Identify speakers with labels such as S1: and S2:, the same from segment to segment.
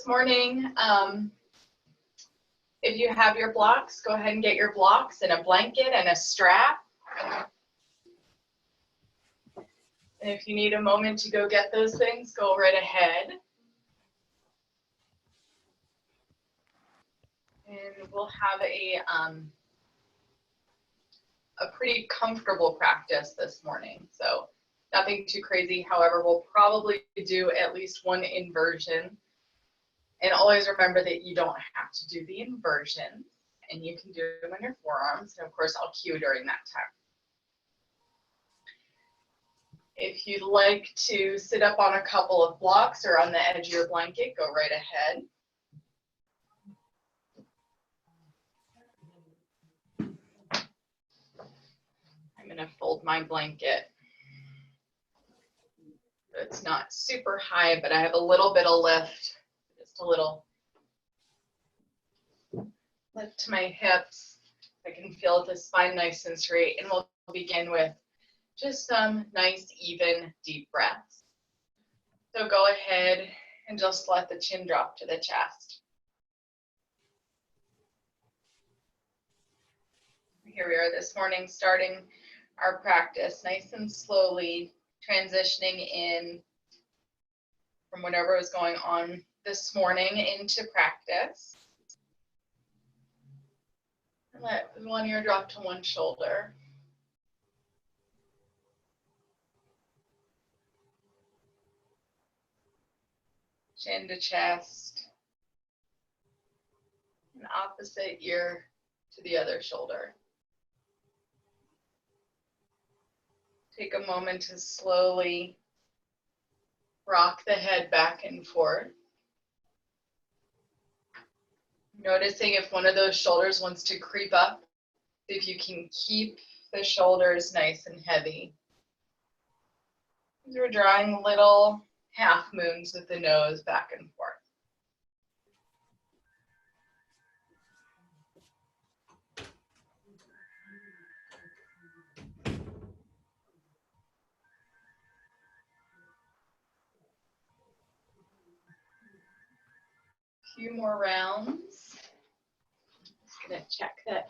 S1: this morning. If you have your blocks, go ahead and get your blocks and a blanket and a strap. And if you need a moment to go get those things, go right ahead. And we'll have a pretty comfortable practice this morning. So nothing too crazy. However, we'll probably do at least one inversion. And always remember that you don't have to do the inversion, and you can do them on your forearms. And of course, I'll cue during that time. If you'd like to sit up on a couple of blocks or on the edge of your blanket, go right ahead. I'm going to fold my blanket. It's not super high, but I have a little bit of lift, just a little lift to my hips. I can feel the spine nice and straight, and we'll begin with just some nice, even, deep breaths. So go ahead and just let the chin drop to the chest. Here we are this morning, starting our practice nice and slowly, transitioning in from whatever was going on this morning into practice. And let one ear drop to one shoulder. Chin to chest. And opposite ear to the other shoulder. Take a moment to slowly rock the head back and forth. Noticing if one of those shoulders wants to creep up, if you can keep the shoulders nice and heavy. We're drawing little half moons with the nose back and forth. Few more rounds. Just gonna check that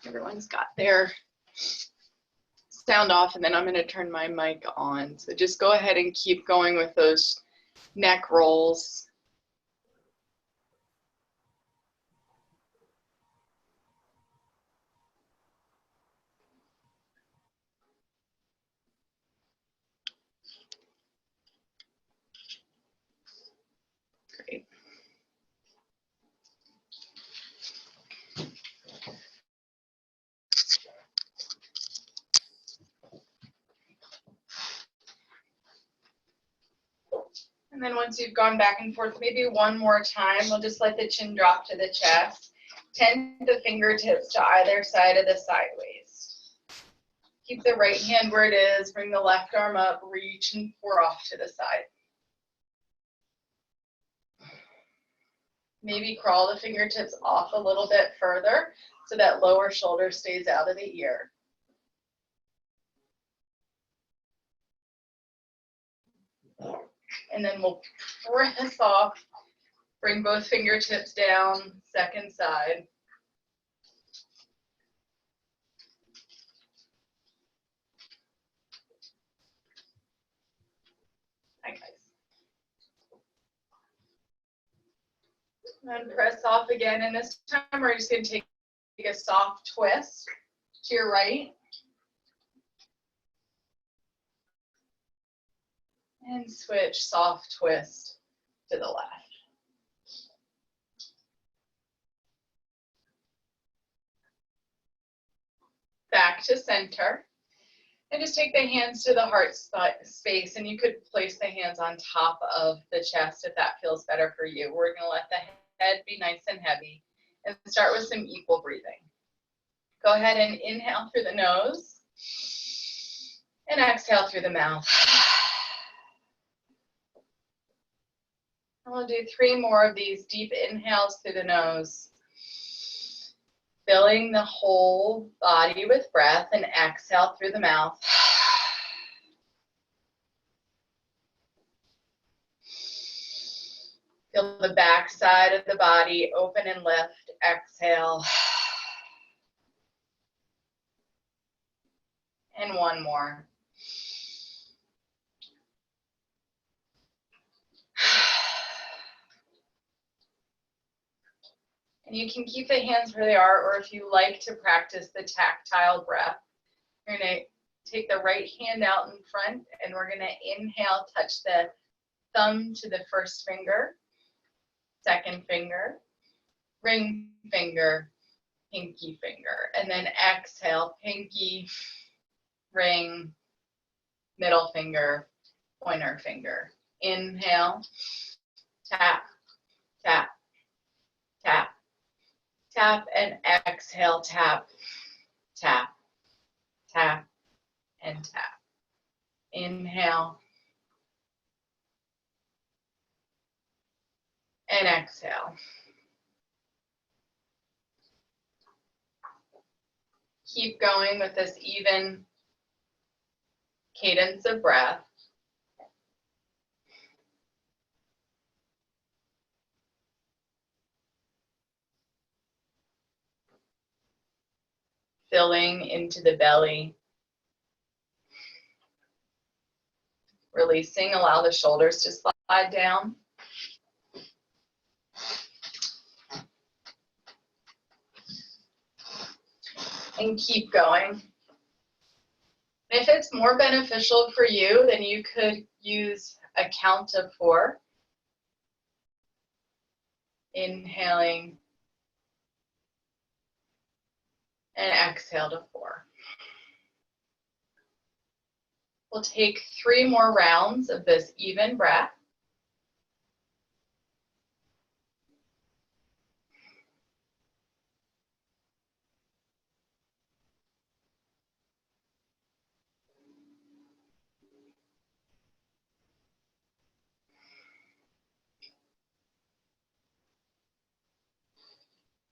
S1: everyone's got their sound off, and then I'm gonna turn my mic on. So just go ahead and keep going with those neck rolls. Great. And then once you've gone back and forth, maybe one more time, we'll just let the chin drop to the chest. Tend the fingertips to either side of the side waist. Keep the right hand where it is, bring the left arm up, reach and pour off to the side. Maybe crawl the fingertips off a little bit further so that lower shoulder stays out of the ear. And then we'll press off, bring both fingertips down, second side. Hi guys. And press off again, and this time we're just going to take a soft twist to your right. And switch, soft twist to the left. Back to center. And just take the hands to the heart space, and you could place the hands on top of the chest if that feels better for you. We're going to let the head be nice and heavy and start with some equal breathing. Go ahead and inhale through the nose and exhale through the mouth. And we'll do 3 more of these deep inhales through the nose, filling the whole body with breath, and exhale through the mouth. Feel the back side of the body open and lift. Exhale. And one more. And you can keep the hands where they are, or if you like to practice the tactile breath, you're going to take the right hand out in front, and we're going to inhale, touch the thumb to the first finger, second finger, ring finger, pinky finger, and then exhale, pinky, ring, middle finger, pointer finger. Inhale, tap, tap, tap, tap, and exhale, tap, tap, tap, and tap. Inhale, and exhale. Keep going with this even cadence of breath. Filling into the belly. Releasing, allow the shoulders to slide down. And keep going. If it's more beneficial for you, then you could use a count of 4. Inhaling and exhale to 4. We'll take 3 more rounds of this even breath.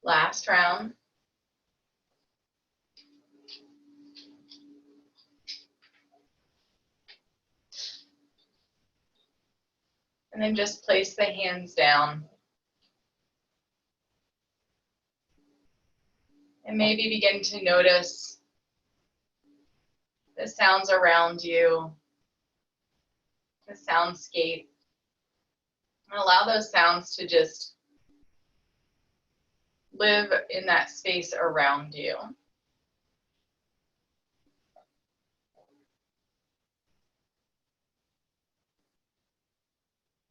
S1: Last round. And then just place the hands down. And maybe begin to notice the sounds around you, the soundscape. And allow those sounds to just live in that space around you.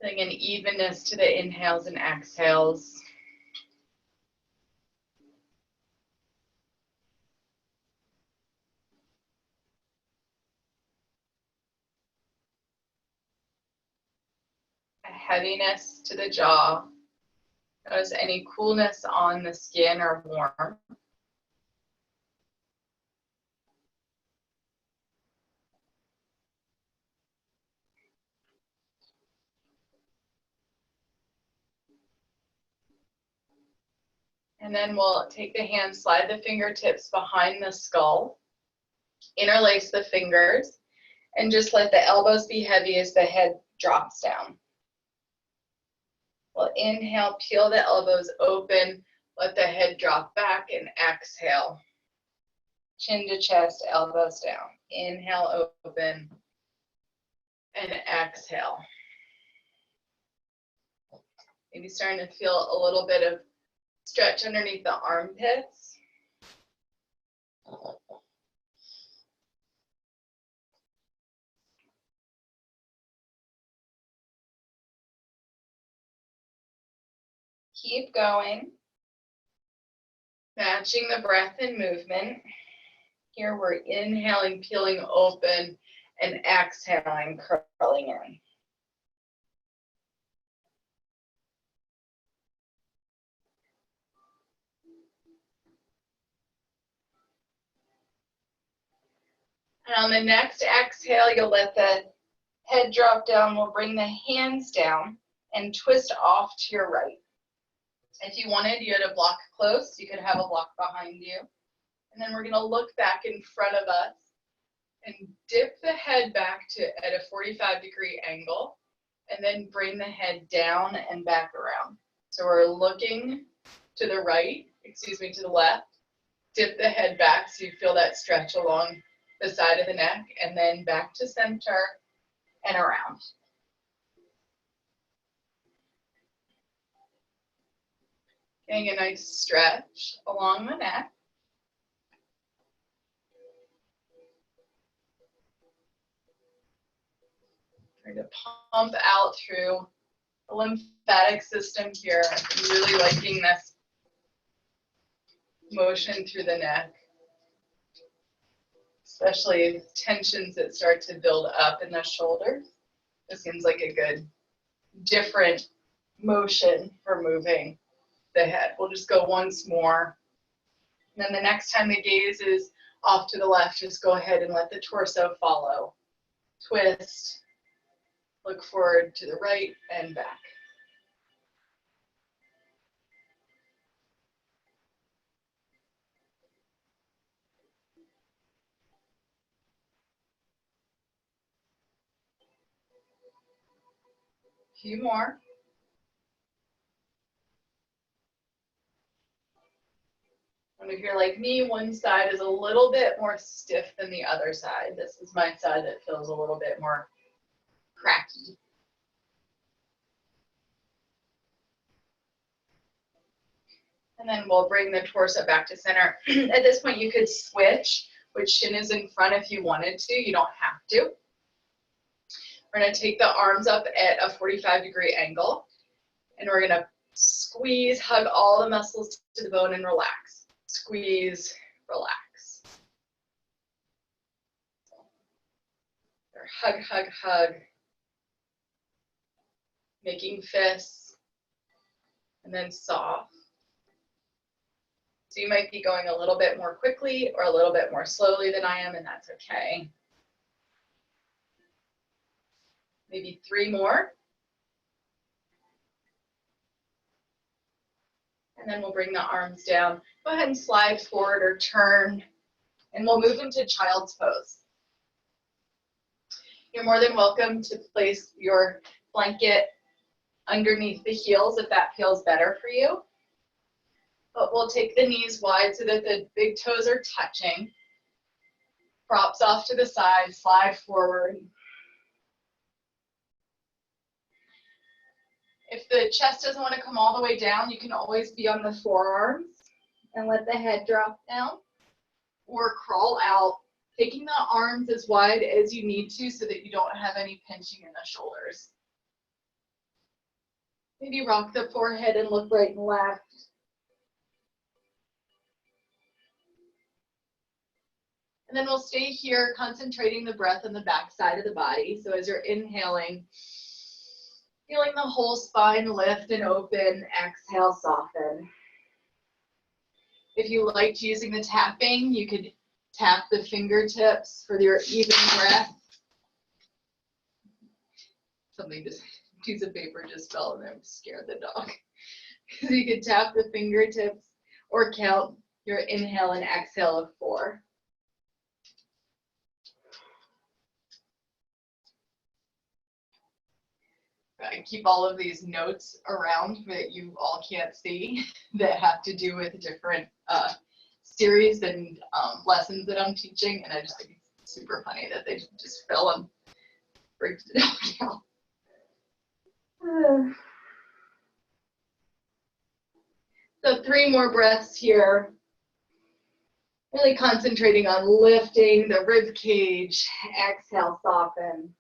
S1: Feeling an evenness to the inhales and exhales. A heaviness to the jaw. Notice any coolness on the skin or warmth. And then we'll take the hands, slide the fingertips behind the skull, interlace the fingers, and just let the elbows be heavy as the head drops down. We'll inhale, peel the elbows open, let the head drop back, and exhale. Chin to chest, elbows down. Inhale, open, and exhale. Maybe starting to feel a little bit of stretch underneath the armpits. Keep going. Matching the breath and movement. Here we're inhaling, peeling open, and exhaling, curling in. And on the next exhale, you'll let the head drop down. We'll bring the hands down and twist off to your right. If you wanted, you had a block close, you could have a block behind you. And then we're going to look back in front of us and dip the head back to at a 45-degree angle and then bring the head down and back around. So we're looking to the right, to the left, dip the head back so you feel that stretch along the side of the neck, and then back to center and around. Getting a nice stretch along the neck. Trying to pump out through the lymphatic system here. I'm really liking this motion through the neck, especially tensions that start to build up in the shoulders. This seems like a good, different motion for moving the head. We'll just go once more. And then the next time the gaze is off to the left, just go ahead and let the torso follow. Twist, look forward to the right and back. A few more. And if you're like me, one side is a little bit more stiff than the other side. This is my side that feels a little bit more cracky. And then we'll bring the torso back to center. At this point, you could switch which shin is in front if you wanted to. You don't have to. We're going to take the arms up at a 45-degree angle, and we're going to squeeze, hug all the muscles to the bone and relax. Squeeze, relax. Or hug, hug, hug. Making fists, and then soft. So you might be going a little bit more quickly or a little bit more slowly than I am, and that's okay. Maybe 3 more. And then we'll bring the arms down. Go ahead and slide forward or turn, and we'll move into child's pose. You're more than welcome to place your blanket underneath the heels if that feels better for you. But we'll take the knees wide so that the big toes are touching. Props off to the side, slide forward. If the chest doesn't want to come all the way down, you can always be on the forearms and let the head drop down. Or crawl out, taking the arms as wide as you need to so that you don't have any pinching in the shoulders. Maybe rock the forehead and look right and left. And then we'll stay here, concentrating the breath on the back side of the body. So as you're inhaling, feeling the whole spine lift and open, exhale, soften. If you liked using the tapping, you could tap the fingertips for your even breath. Something just, a piece of paper just fell and I scared the dog. So you could tap the fingertips or count your inhale and exhale of 4. I keep all of these notes around that you all can't see that have to do with different series and lessons that I'm teaching, and I just think it's super funny that they just fell and breaks it down. So 3 more breaths here. Really concentrating on lifting the rib cage. Exhale, soften.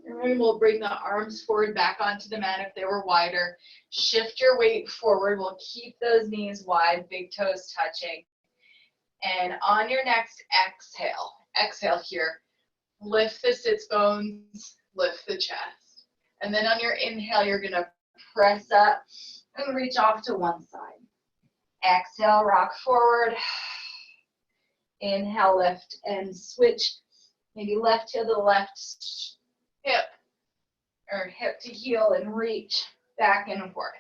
S1: And then we'll bring the arms forward back onto the mat if they were wider. Shift your weight forward. We'll keep those knees wide, big toes touching. And on your next exhale here, lift the sits bones, lift the chest. And then on your inhale, you're going to press up and reach off to one side. Exhale, rock forward. Inhale, lift and switch. Maybe left to the left hip or hip to heel and reach back and forth.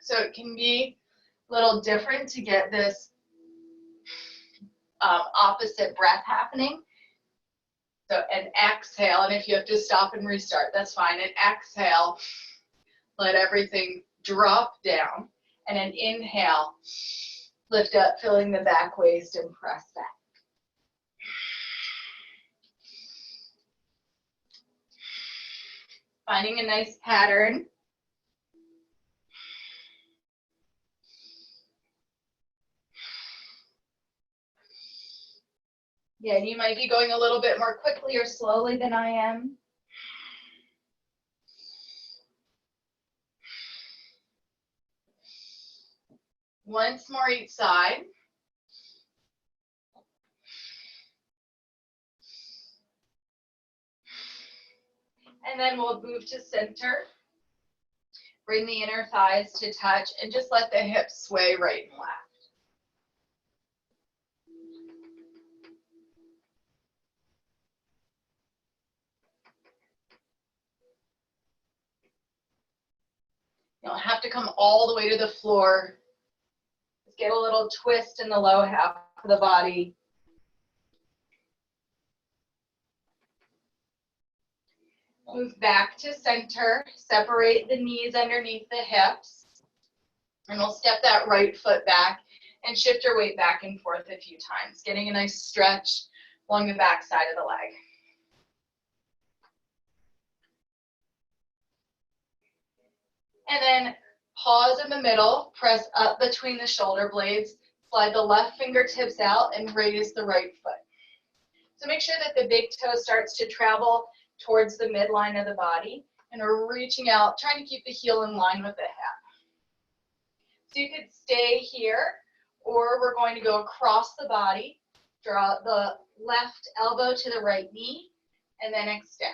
S1: So it can be a little different to get this opposite breath happening. So an exhale, and if you have to stop and restart, that's fine. An exhale, let everything drop down. And an inhale, lift up, filling the back waist and press back. Finding a nice pattern. Yeah, you might be going a little bit more quickly or slowly than I am. Once more each side. And then we'll move to center. Bring the inner thighs to touch and just let the hips sway right and left. You don't have to come all the way to the floor. Just get a little twist in the low half of the body. Move back to center. Separate the knees underneath the hips. And we'll step that right foot back and shift your weight back and forth a few times, getting a nice stretch along the back side of the leg. And then pause in the middle, press up between the shoulder blades, slide the left fingertips out and raise the right foot. So make sure that the big toe starts to travel towards the midline of the body, and we're reaching out, trying to keep the heel in line with the hip. So you could stay here, or we're going to go across the body, draw the left elbow to the right knee, and then extend.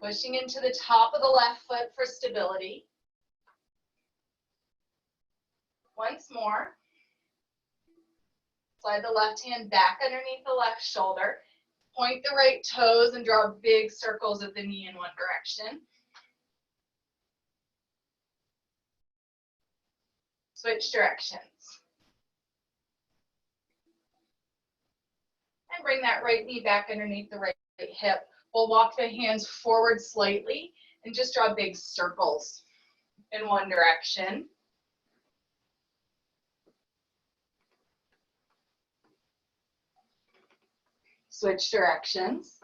S1: Pushing into the top of the left foot for stability. Once more. Slide the left hand back underneath the left shoulder. Point the right toes and draw big circles of the knee in one direction. Switch directions. And bring that right knee back underneath the right hip. We'll walk the hands forward slightly and just draw big circles in one direction. Switch directions.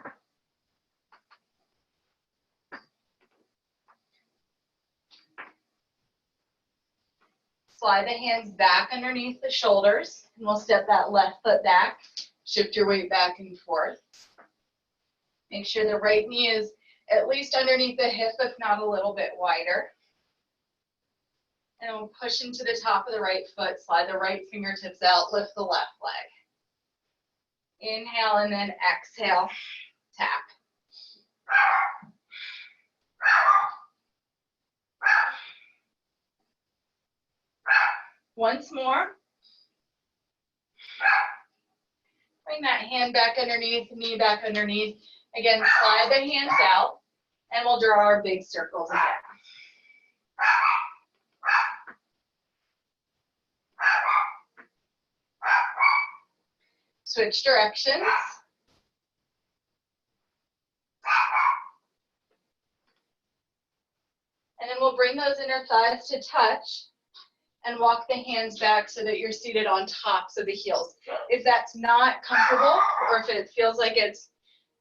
S1: Slide the hands back underneath the shoulders, and we'll step that left foot back. Shift your weight back and forth. Make sure the right knee is at least underneath the hip, if not a little bit wider. And we'll push into the top of the right foot, slide the right fingertips out, lift the left leg. Inhale and then exhale, tap. Once more. Bring that hand back underneath, knee back underneath. Again, slide the hands out, and we'll draw our big circles again. Switch directions. And then we'll bring those inner thighs to touch and walk the hands back so that you're seated on tops of the heels. If that's not comfortable, or if it feels like it's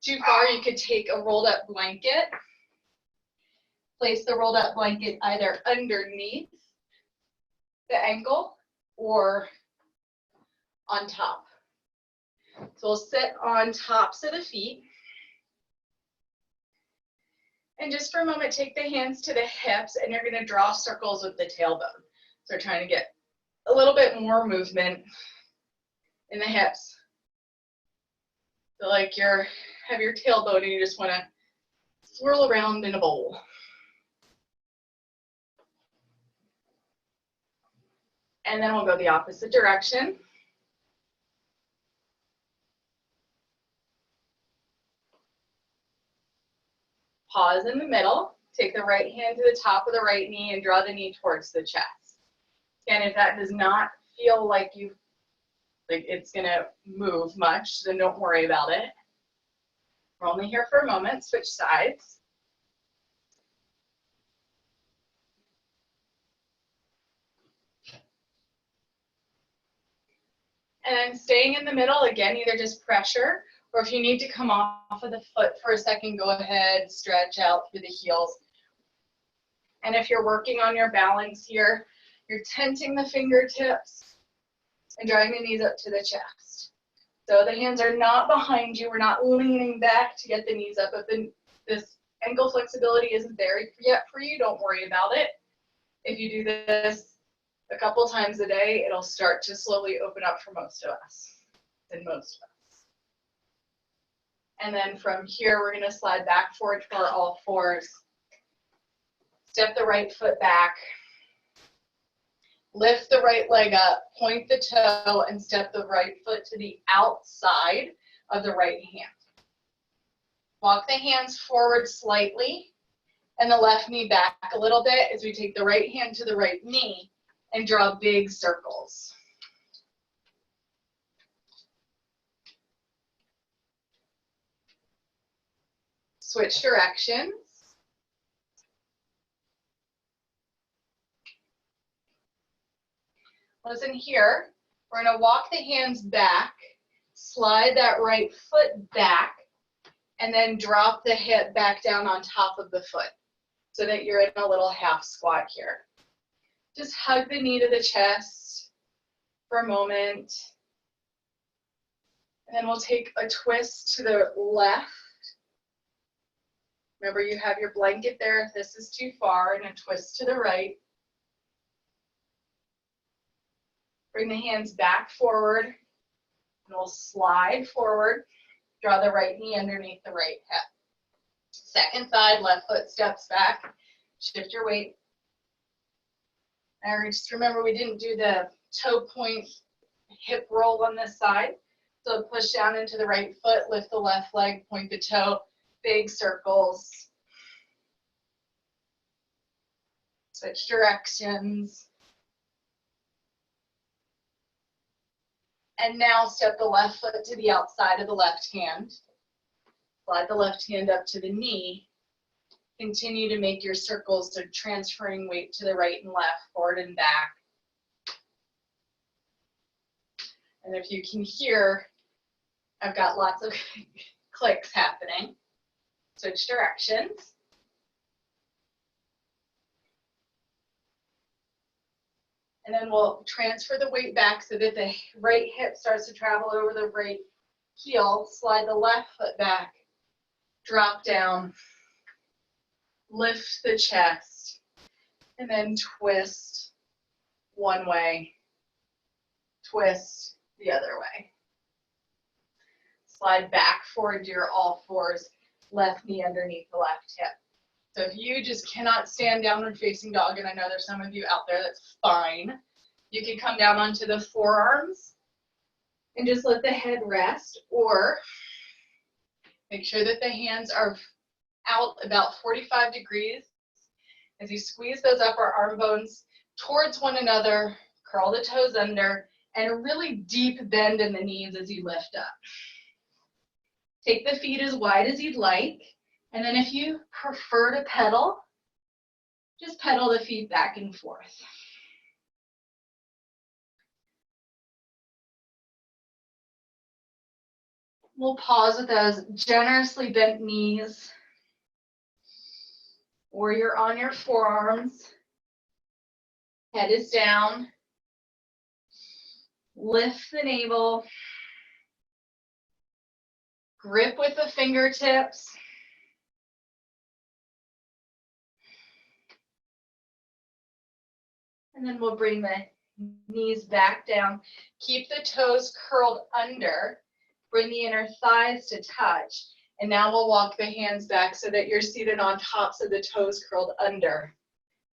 S1: too far, you could take a rolled up blanket. Place the rolled up blanket either underneath the ankle or on top. So we'll sit on tops of the feet. And just for a moment, take the hands to the hips, and you're going to draw circles with the tailbone. So we're trying to get a little bit more movement in the hips. Feel like you have your tailbone and you just want to swirl around in a bowl. And then we'll go the opposite direction. Pause in the middle. Take the right hand to the top of the right knee and draw the knee towards the chest. And if that does not feel like it's gonna move much, then don't worry about it. We're only here for a moment. Switch sides. And then staying in the middle, again, either just pressure, or if you need to come off of the foot for a second, go ahead, stretch out through the heels. And if you're working on your balance here, you're tenting the fingertips and drawing the knees up to the chest. So the hands are not behind you. We're not leaning back to get the knees up. If this ankle flexibility isn't there yet for you, don't worry about it. If you do this a couple times a day, it'll start to slowly open up for most of us. And then from here, we're going to slide back forward for all fours. Step the right foot back. Lift the right leg up, point the toe, and step the right foot to the outside of the right hand. Walk the hands forward slightly and the left knee back a little bit as we take the right hand to the right knee and draw big circles. Switch directions. Listen here, we're going to walk the hands back, slide that right foot back, and then drop the hip back down on top of the foot so that you're in a little half squat here. Just hug the knee to the chest for a moment. And then we'll take a twist to the left. Remember, you have your blanket there if this is too far, and a twist to the right. Bring the hands back forward, and we'll slide forward. Draw the right knee underneath the right hip. Second side, left foot steps back. Shift your weight. And just remember, we didn't do the toe point hip roll on this side. So push down into the right foot, lift the left leg, point the toe, big circles. Switch directions. And now step the left foot to the outside of the left hand. Slide the left hand up to the knee. Continue to make your circles, so transferring weight to the right and left, forward and back. And if you can hear, I've got lots of clicks happening. Switch directions. And then we'll transfer the weight back so that the right hip starts to travel over the right heel. Slide the left foot back. Drop down. Lift the chest. And then twist one way. Twist the other way. Slide back forward to your all fours. Left knee underneath the left hip. So if you just cannot stand downward facing dog, and I know there's some of you out there, that's fine. You can come down onto the forearms and just let the head rest, or make sure that the hands are out about 45 degrees. As you squeeze those upper arm bones towards one another, curl the toes under, and a really deep bend in the knees as you lift up. Take the feet as wide as you'd like. And then if you prefer to pedal, just pedal the feet back and forth. We'll pause with those generously bent knees, or you're on your forearms. Head is down. Lift the navel. Grip with the fingertips. And then we'll bring the knees back down. Keep the toes curled under. Bring the inner thighs to touch. And now we'll walk the hands back so that you're seated on tops of the toes curled under.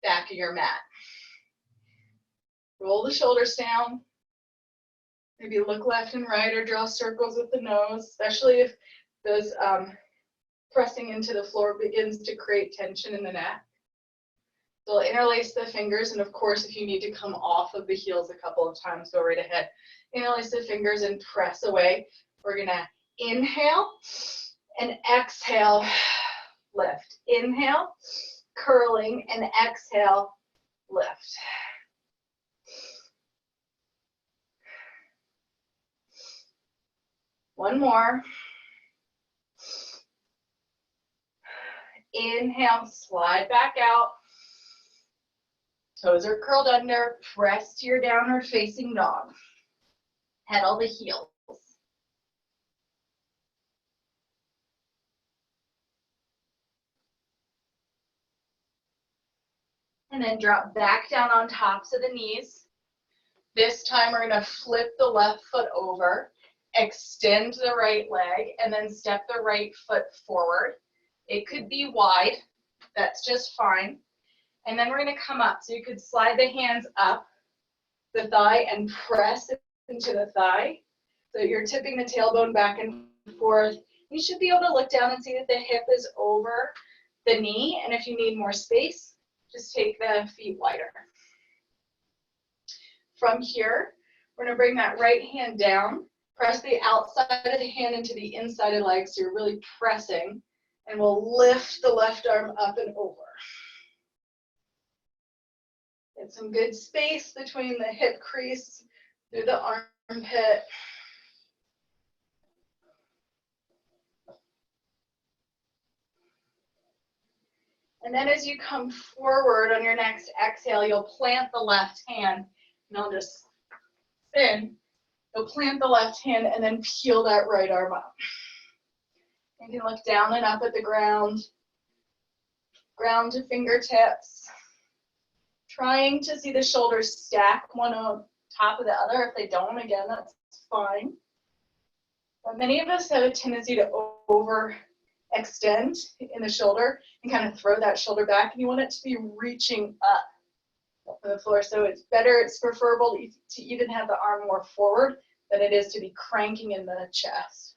S1: Back of your mat. Roll the shoulders down. Maybe look left and right or draw circles with the nose, especially if those pressing into the floor begins to create tension in the neck. So interlace the fingers, and of course, if you need to come off of the heels a couple of times, go right ahead. Interlace the fingers and press away. We're gonna inhale and exhale, lift. Inhale, curling, and exhale, lift. One more. Inhale, slide back out. Toes are curled under, press to your downward facing dog. Pedal the heels. And then drop back down on tops of the knees. This time we're gonna flip the left foot over, extend the right leg, and then step the right foot forward. It could be wide, that's just fine. And then we're gonna come up. So you could slide the hands up the thigh and press into the thigh. So you're tipping the tailbone back and forth. You should be able to look down and see that the hip is over the knee. And if you need more space, just take the feet wider. From here, we're gonna bring that right hand down, press the outside of the hand into the inside of the leg, so you're really pressing, and we'll lift the left arm up and over. Get some good space between the hip crease through the armpit. And then as you come forward on your next exhale, you'll plant the left hand, and I'll just spin. You'll plant the left hand and then peel that right arm up. You can look down and up at the ground, ground to fingertips. Trying to see the shoulders stack one on top of the other. If they don't, again, that's fine. But many of us have a tendency to overextend in the shoulder and kind of throw that shoulder back, and you want it to be reaching up from the floor. So it's better, it's preferable to even have the arm more forward than it is to be cranking in the chest.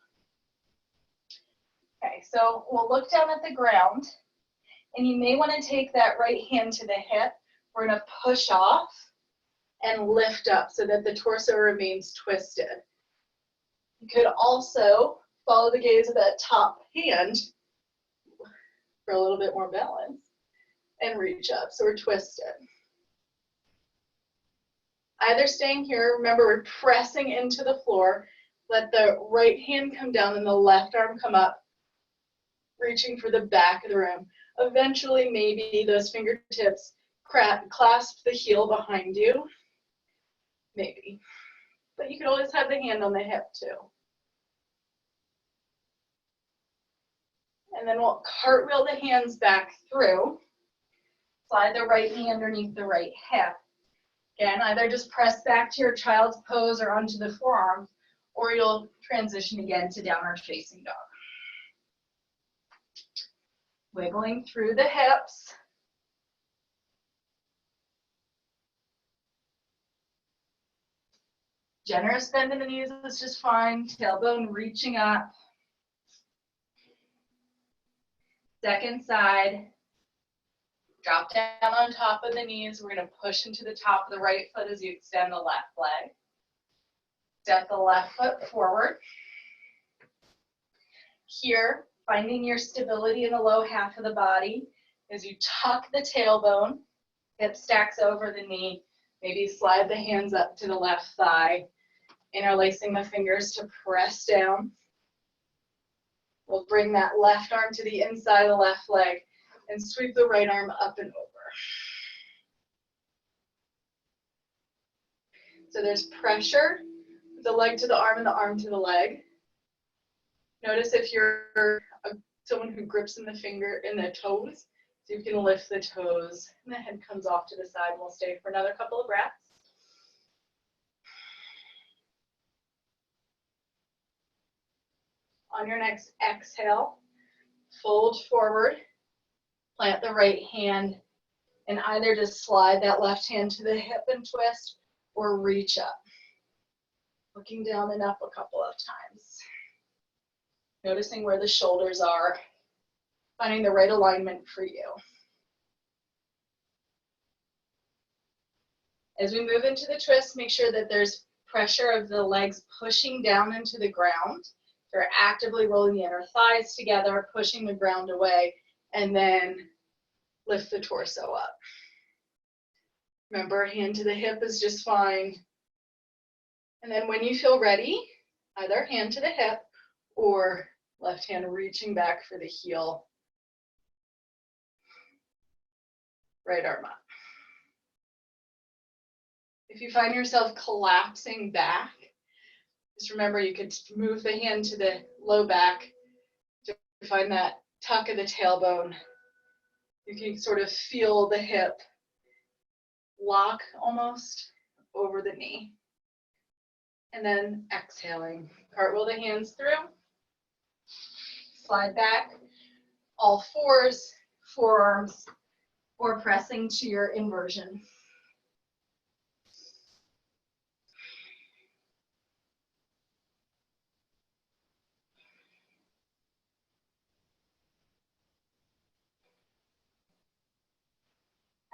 S1: Okay, so we'll look down at the ground, and you may want to take that right hand to the hip. We're going to push off and lift up so that the torso remains twisted. You could also follow the gaze of that top hand for a little bit more balance and reach up, so we're twisted. Either staying here, remember we're pressing into the floor, let the right hand come down and the left arm come up, reaching for the back of the room. Eventually, maybe those fingertips clasp the heel behind you, maybe. But you could always have the hand on the hip too. And then we'll cartwheel the hands back through. Slide the right knee underneath the right hip. Again, either just press back to your child's pose or onto the forearm, or you'll transition again to downward facing dog. Wiggling through the hips. Generous bend in the knees is just fine. Tailbone reaching up. Second side. Drop down on top of the knees. We're going to push into the top of the right foot as you extend the left leg. Step the left foot forward. Here, finding your stability in the low half of the body as you tuck the tailbone, hip stacks over the knee. Maybe slide the hands up to the left thigh, interlacing the fingers to press down. We'll bring that left arm to the inside of the left leg and sweep the right arm up and over. So there's pressure, the leg to the arm and the arm to the leg. Notice if you're someone who grips in the toes, so you can lift the toes and the head comes off to the side. We'll stay for another couple of breaths. On your next exhale, fold forward, plant the right hand, and either just slide that left hand to the hip and twist or reach up. Looking down and up a couple of times. Noticing where the shoulders are. finding the right alignment for you. As we move into the twist, make sure that there's pressure of the legs pushing down into the ground. They're actively rolling the inner thighs together, pushing the ground away, and then lift the torso up. Remember, hand to the hip is just fine. And then when you feel ready, either hand to the hip or left hand reaching back for the heel. Right arm up. If you find yourself collapsing back, just remember you could move the hand to the low back to find that tuck of the tailbone. You can sort of feel the hip lock almost over the knee. And then exhaling. Cartwheel the hands through. Slide back. All fours, forearms, or pressing to your inversion.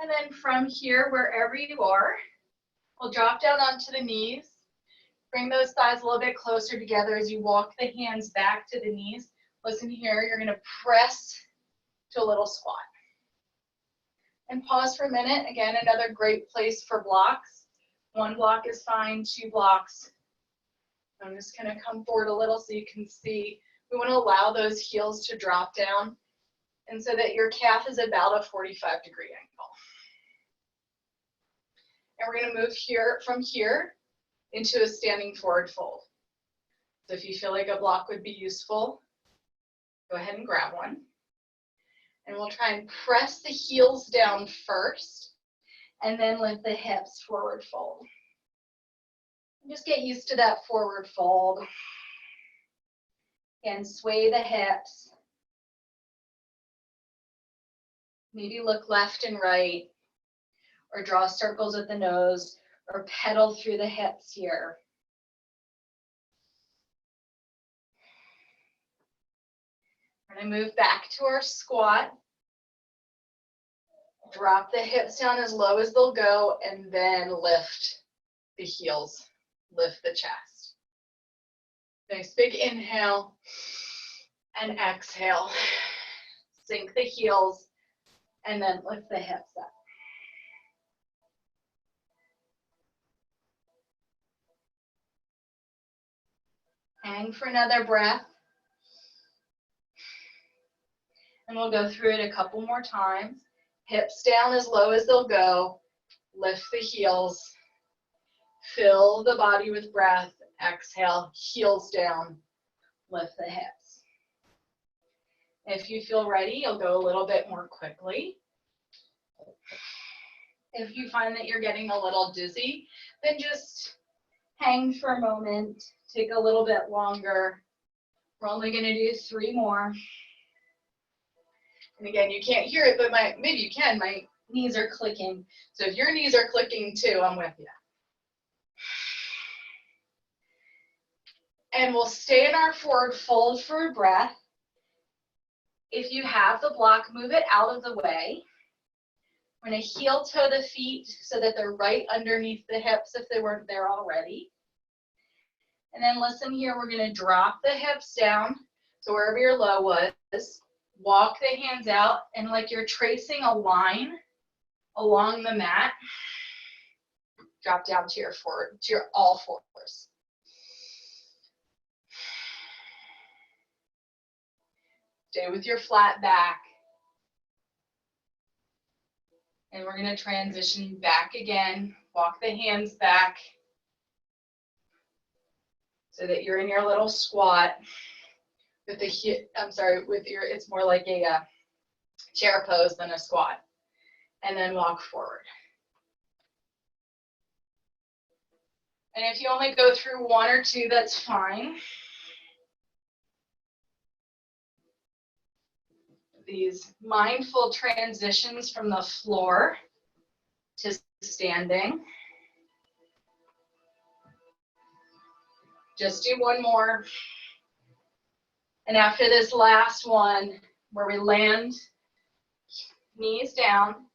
S1: And then from here, wherever you are, we'll drop down onto the knees. Bring those thighs a little bit closer together as you walk the hands back to the knees. Listen here, you're going to press to a little squat. And pause for a minute. Again, another great place for blocks. One block is fine, 2 blocks. I'm just going to come forward a little so you can see. We want to allow those heels to drop down and so that your calf is about a 45-degree angle. And we're going to move here from here into a standing forward fold. So if you feel like a block would be useful, go ahead and grab one. And we'll try and press the heels down first and then lift the hips forward fold. Just get used to that forward fold. And sway the hips. Maybe look left and right, or draw circles with the nose, or pedal through the hips here. We're going to move back to our squat. Drop the hips down as low as they'll go, and then lift the heels, lift the chest. Nice big inhale and exhale. Sink the heels, and then lift the hips up. Hang for another breath. And we'll go through it a couple more times. Hips down as low as they'll go. Lift the heels. Fill the body with breath. Exhale, heels down. Lift the hips. If you feel ready, you'll go a little bit more quickly. If you find that you're getting a little dizzy, then just hang for a moment. Take a little bit longer. We're only going to do 3 more. And again, you can't hear it, but maybe you can. My knees are clicking. So if your knees are clicking too, I'm with you. And we'll stay in our forward fold for a breath. If you have the block, move it out of the way. We're going to heel toe the feet so that they're right underneath the hips if they weren't there already. And then listen here, we're going to drop the hips down. So wherever your low was, walk the hands out, and like you're tracing a line along the mat, drop down to your forward, to your all fours. Stay with your flat back. And we're going to transition back again. Walk the hands back so that you're in your little squat with the it's more like a chair pose than a squat. And then walk forward. And if you only go through 1 or 2, that's fine. These mindful transitions from the floor to standing. Just do 1 more. And after this last one, where we land, knees down.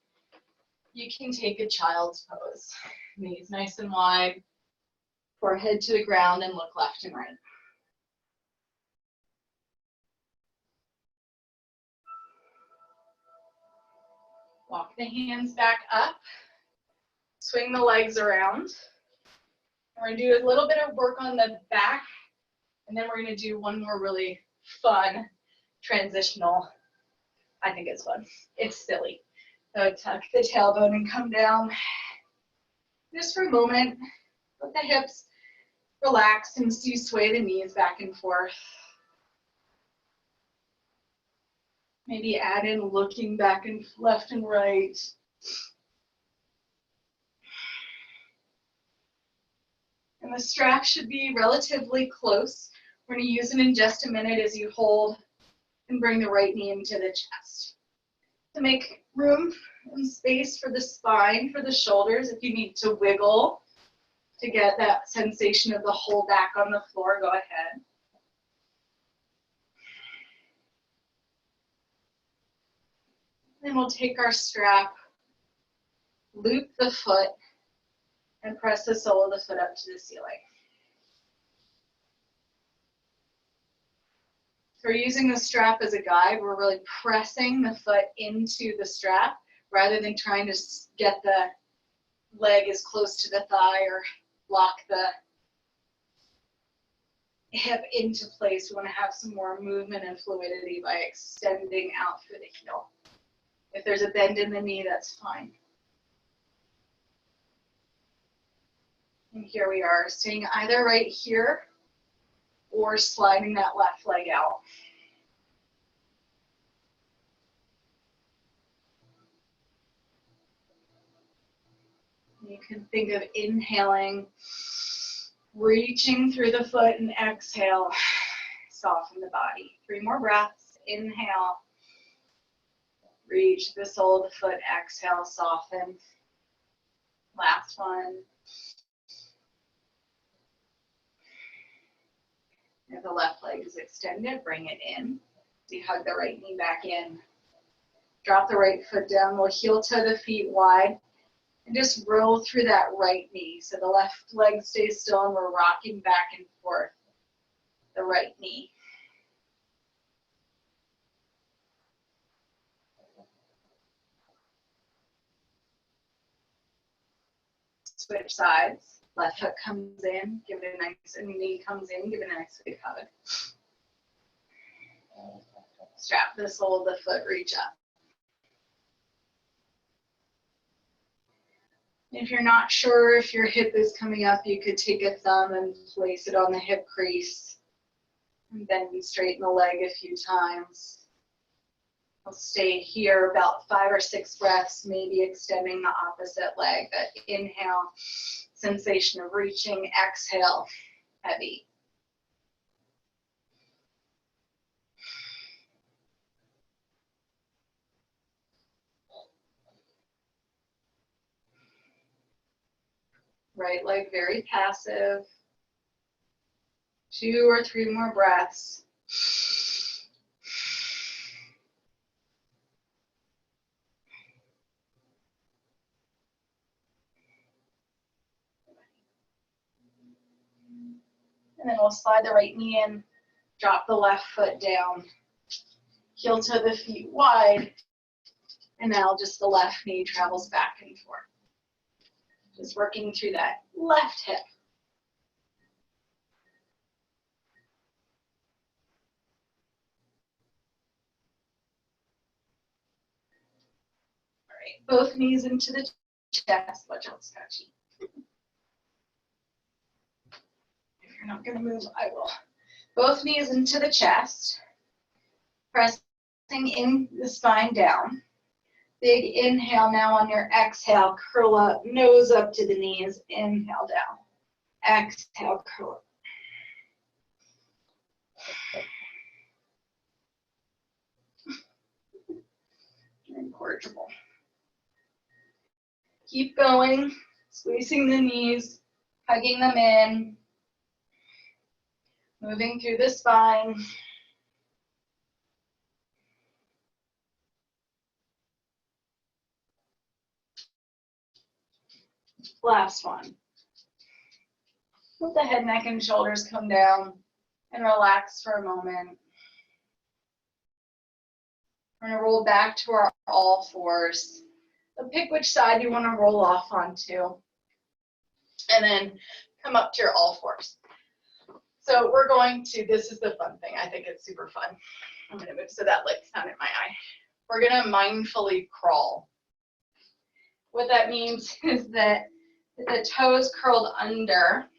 S1: You can take a child's pose. Knees nice and wide, forehead to the ground, and look left and right. Walk the hands back up. Swing the legs around. We're going to do a little bit of work on the back, and then we're going to do one more really fun transitional. I think it's fun. It's silly. So tuck the tailbone and come down. Just for a moment, let the hips relax and you sway the knees back and forth. Maybe add in looking back and left and right. And the strap should be relatively close. We're going to use it in just a minute as you hold and bring the right knee into the chest. To make room and space for the spine, for the shoulders, if you need to wiggle to get that sensation of the whole back on the floor, go ahead. Then we'll take our strap, loop the foot, and press the sole of the foot up to the ceiling. So we're using the strap as a guide. We're really pressing the foot into the strap rather than trying to get the leg as close to the thigh or lock the hip into place. We want to have some more movement and fluidity by extending out through the heel. If there's a bend in the knee, that's fine. And here we are, staying either right here or sliding that left leg out. You can think of inhaling, reaching through the foot, and exhale, soften the body. 3 more breaths. Inhale, reach the sole of the foot, exhale, soften. Last one. If the left leg is extended, bring it in. So you hug the right knee back in. Drop the right foot down. We'll heel toe the feet wide. And just roll through that right knee. So the left leg stays still and we're rocking back and forth the right knee. Switch sides. Left hook comes in, give it a nice, and knee comes in, give it a nice big hug. Strap the sole of the foot, reach up. If you're not sure if your hip is coming up, you could take a thumb and place it on the hip crease and then straighten the leg a few times. I'll stay here about 5 or 6 breaths, maybe extending the opposite leg. That inhale, sensation of reaching, exhale, heavy. Right leg very passive. 2 or 3 more breaths. And then we'll slide the right knee in, drop the left foot down, heel toe the feet wide, and now just the left knee travels back and forth. Just working through that left hip. All right, both knees into the chest. Watch out, it's touchy. If you're not gonna move, I will. Both knees into the chest. Pressing in the spine down. Big inhale now on your exhale, curl up, nose up to the knees, inhale down. Exhale, curl up. Incorrigible. Keep going, squeezing the knees, hugging them in, moving through the spine. Last one. Let the head, neck, and shoulders come down and relax for a moment. We're gonna roll back to our all fours. So pick which side you wanna roll off onto. And then come up to your all fours. So we're going to, this is the fun thing. I think it's super fun. I'm gonna move so that light's not in my eye. We're gonna mindfully crawl. What that means is that the toes curled under,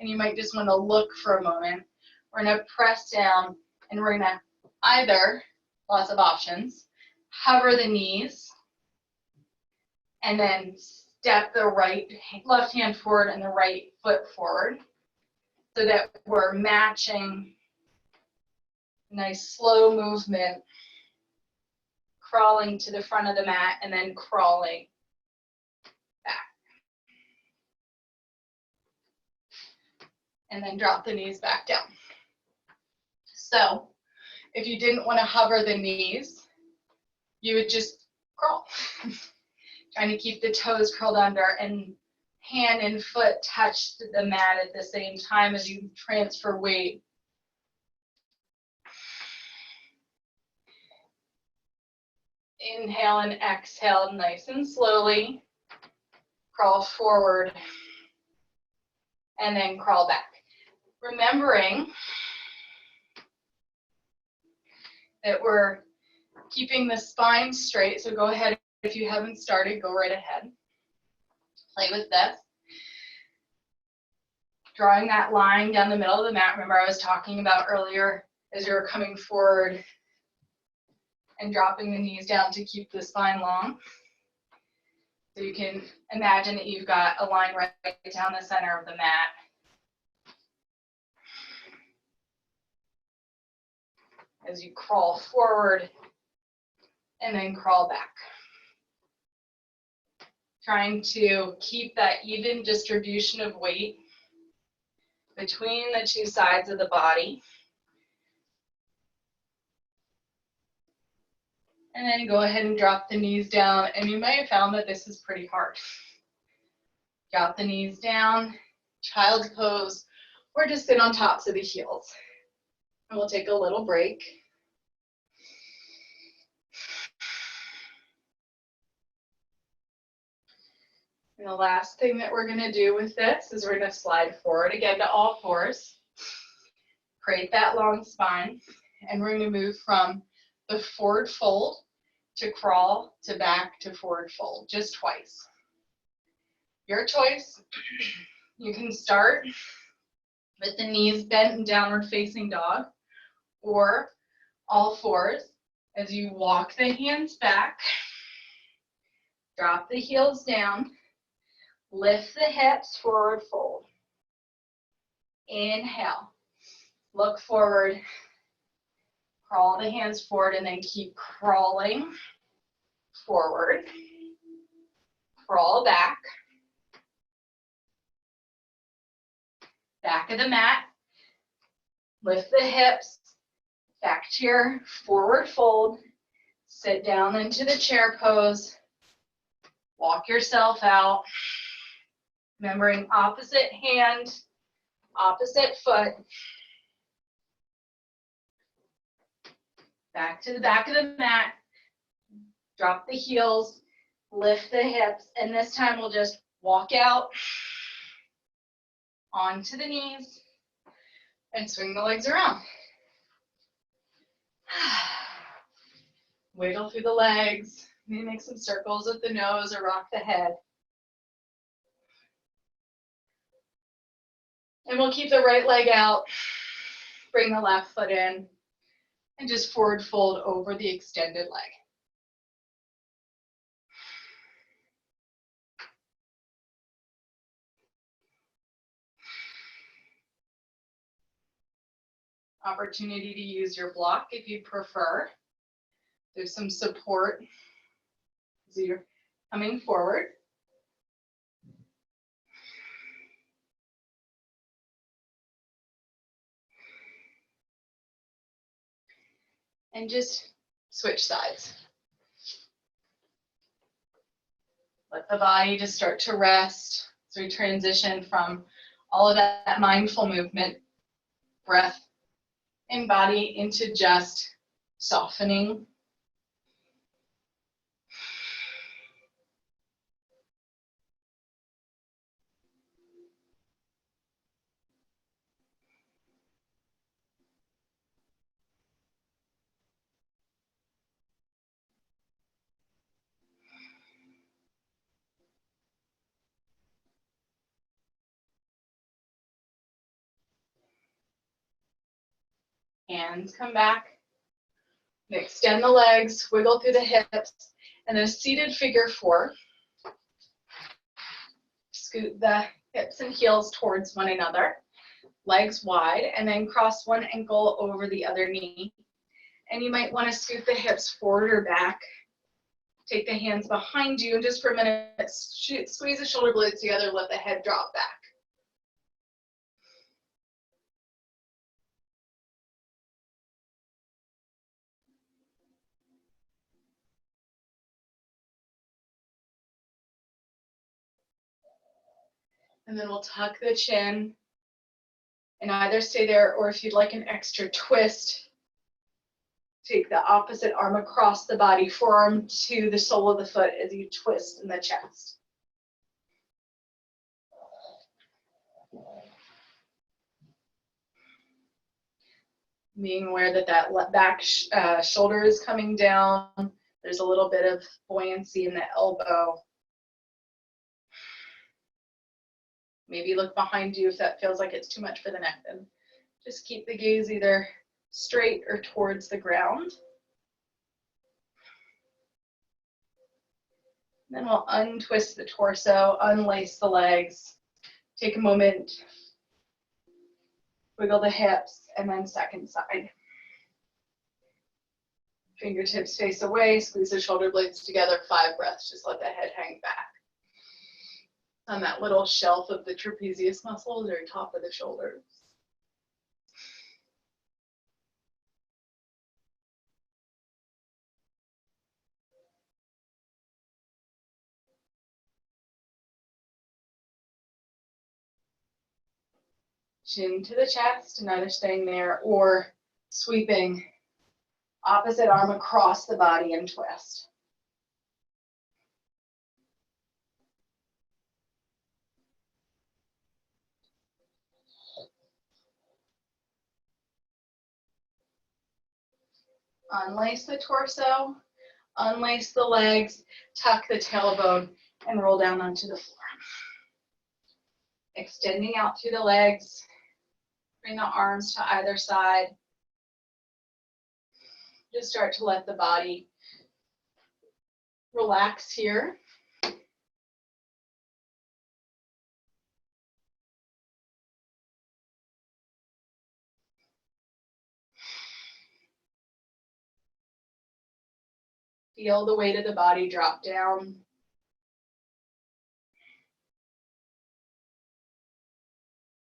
S1: and you might just wanna look for a moment. We're gonna press down and we're gonna either, lots of options, hover the knees and then step the left hand forward and the right foot forward so that we're matching nice slow movement, crawling to the front of the mat and then crawling back. And then drop the knees back down. So if you didn't want to hover the knees, you would just crawl. Trying to keep the toes curled under and hand and foot touch the mat at the same time as you transfer weight. Inhale and exhale nice and slowly. Crawl forward and then crawl back. Remembering that we're keeping the spine straight, so go ahead. If you haven't started, go right ahead. Play with this. Drawing that line down the middle of the mat. Remember I was talking about earlier as you're coming forward and dropping the knees down to keep the spine long. So you can imagine that you've got a line right down the center of the mat. As you crawl forward and then crawl back. Trying to keep that even distribution of weight between the two sides of the body. And then go ahead and drop the knees down. And you may have found that this is pretty hard. Drop the knees down, child's pose, or just sit on tops of the heels. And we'll take a little break. And the last thing that we're gonna do with this is we're gonna slide forward again to all fours. Create that long spine. And we're gonna move from the forward fold to crawl to back to forward fold, just twice. Your choice. You can start with the knees bent in downward facing dog or all fours as you walk the hands back, drop the heels down, lift the hips, forward fold. Inhale, look forward, crawl the hands forward and then keep crawling forward, crawl back, back of the mat, lift the hips, back to your forward fold, sit down into the chair pose, walk yourself out, remembering opposite hand, opposite foot, back to the back of the mat, drop the heels, lift the hips, and this time we'll just walk out onto the knees and swing the legs around. Wiggle through the legs, maybe make some circles with the nose or rock the head. And we'll keep the right leg out, bring the left foot in, and just forward fold over the extended leg. Opportunity to use your block if you prefer. There's some support as you're coming forward. And just switch sides. Let the body just start to rest as we transition from all of that mindful movement, breath and body, into just softening. Hands come back. Extend the legs, wiggle through the hips, and a seated figure four. Scoot the hips and heels towards one another, legs wide, and then cross one ankle over the other knee. And you might want to scoot the hips forward or back. Take the hands behind you, and just for a minute, squeeze the shoulder blades together, let the head drop back. And then we'll tuck the chin and either stay there, or if you'd like an extra twist, take the opposite arm across the body, forearm to the sole of the foot as you twist in the chest. Being aware that that back shoulder is coming down. There's a little bit of buoyancy in the elbow. Maybe look behind you if that feels like it's too much for the neck. Then just keep the gaze either straight or towards the ground. Then we'll untwist the torso, unlace the legs. Take a moment, wiggle the hips, and then second side. Fingertips face away, squeeze the shoulder blades together, 5 breaths. Just let the head hang back. On that little shelf of the trapezius muscles or top of the shoulders. Chin to the chest, and either staying there or sweeping opposite arm across the body and twist. Unlace the torso, unlace the legs, tuck the tailbone, and roll down onto the floor. Extending out through the legs, bring the arms to either side. Just start to let the body relax here. Feel the weight of the body drop down.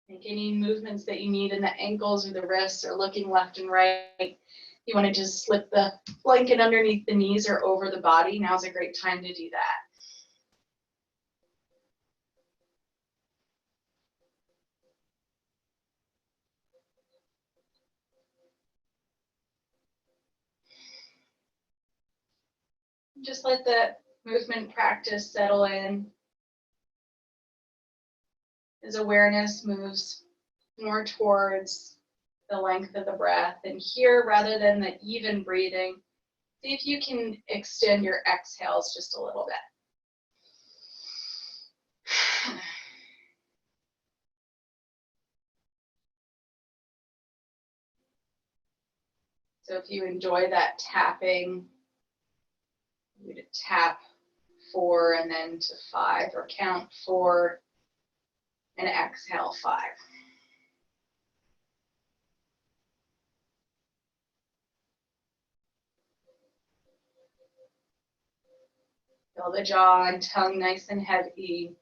S1: Make any movements that you need in the ankles or the wrists, or looking left and right. You want to just slip the blanket underneath the knees or over the body. Now's a great time to do that. Just let the movement practice settle in as awareness moves more towards the length of the breath. And here, rather than the even breathing, see if you can extend your exhales just a little bit. So if you enjoy that tapping, you would tap 4 and then to 5, or count 4 and exhale 5. Feel the jaw and tongue nice and heavy.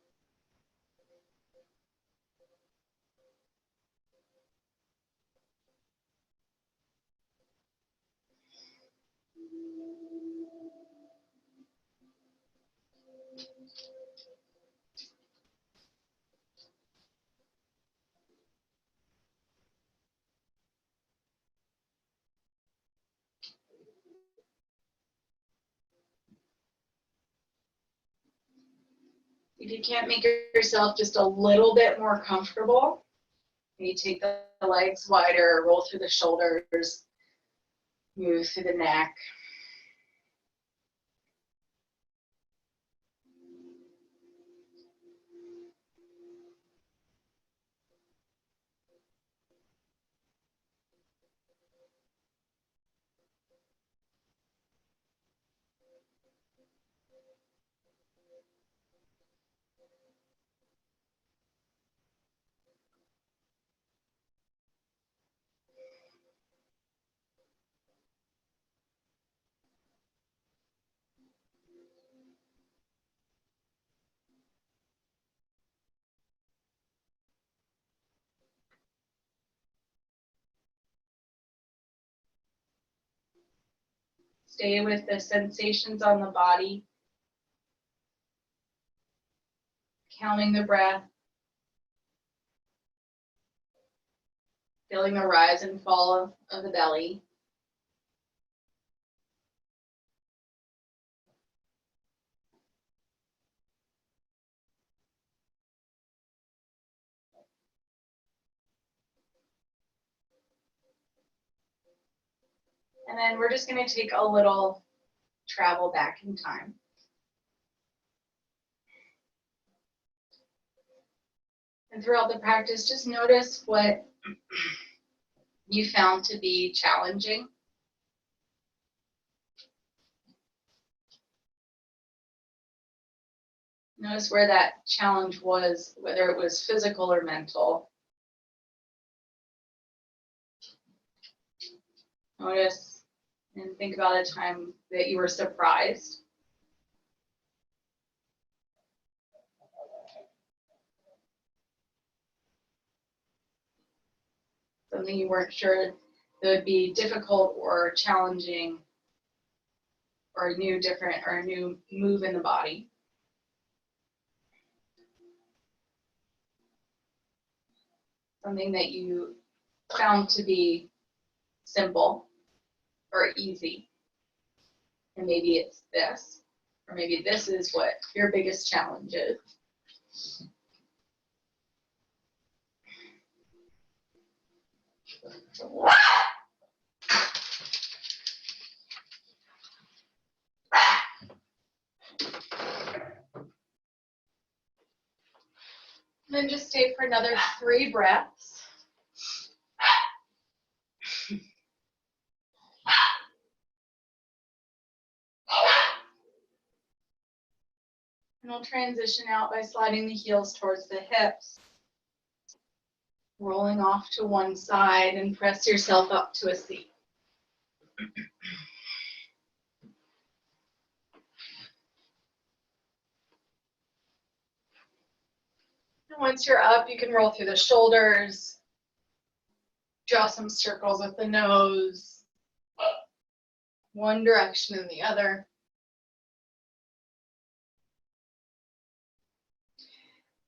S1: If you can't make yourself just a little bit more comfortable, you take the legs wider, roll through the shoulders, move through the neck. Stay with the sensations on the body, counting the breath, feeling the rise and fall of the belly. And then we're just going to take a little travel back in time. And throughout the practice, just notice what you found to be challenging. Notice where that challenge was, whether it was physical or mental. Notice and think about a time that you were surprised. Something you weren't sure that would be difficult or challenging, or a new move in the body. Something that you found to be simple or easy. And maybe it's this, or maybe this is what your biggest challenge is. Then just stay for another 3 breaths. And we'll transition out by sliding the heels towards the hips. Rolling off to one side and press yourself up to a seat. And once you're up, you can roll through the shoulders, draw some circles with the nose, one direction and the other.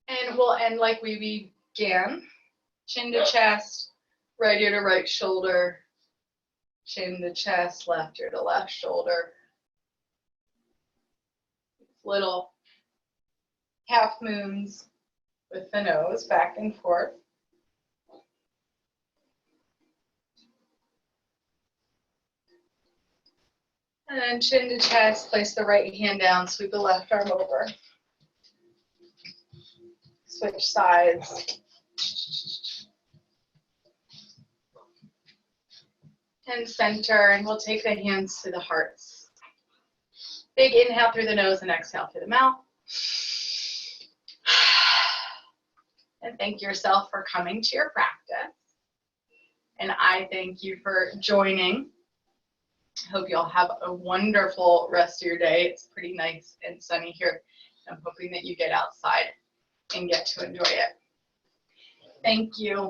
S1: And we'll end like we began. Chin to chest, right ear to right shoulder, chin to chest, left ear to left shoulder. Little half moons with the nose back and forth. And then chin to chest, place the right hand down, sweep the left arm over. Switch sides. And center, and we'll take the hands to the hearts. Big inhale through the nose and exhale through the mouth. And thank yourself for coming to your practice. And I thank you for joining. I hope you all have a wonderful rest of your day. It's pretty nice and sunny here. I'm hoping that you get outside and get to enjoy it. Thank you.